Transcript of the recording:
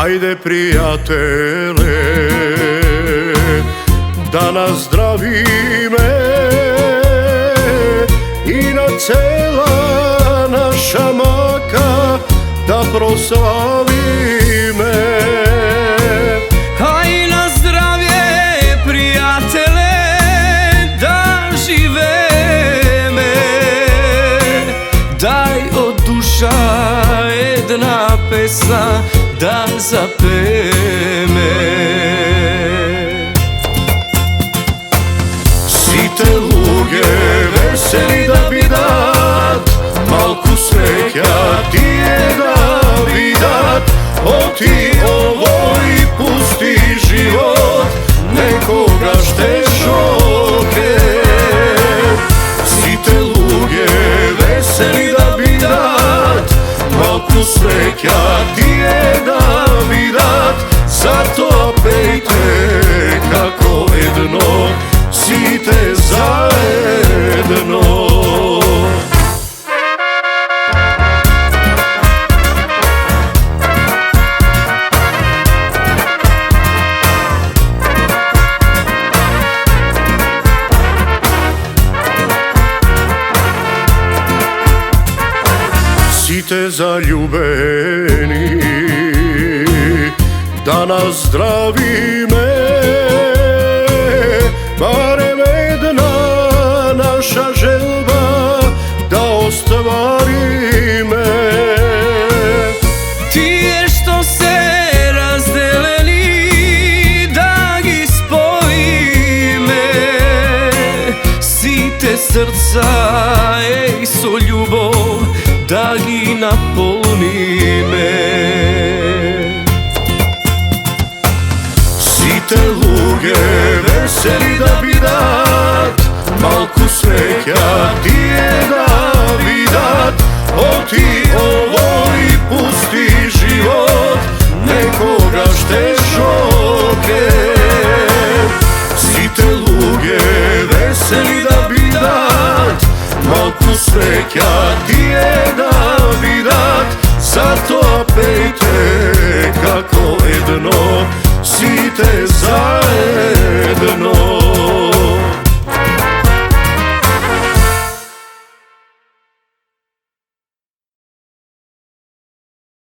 Hajde prijatele, da nazdravime i na cela naša maka da proslavi me. Aj na zdravje prijatele, da žive me. Daj od duša jedna pesna da zapeme. Site luge veseli da bi dat, malku sreća ti je da bi dat. Oti ovoj pusti život, nekoga štešoke. Site luge veseli da bi dat, malku sreća ti je da bi dat. Zato pejte kako jedno, site zajedno. Site zaljubeni, da nazdravi me, barem jedna naša želba da ostvari me. Ti je što se razdeleni, da gi spoji me. Site srca, ej, so ljubov, da gi napolni me. Site luge veseli da bi dat, malku sreća ti je da bi dat. Oti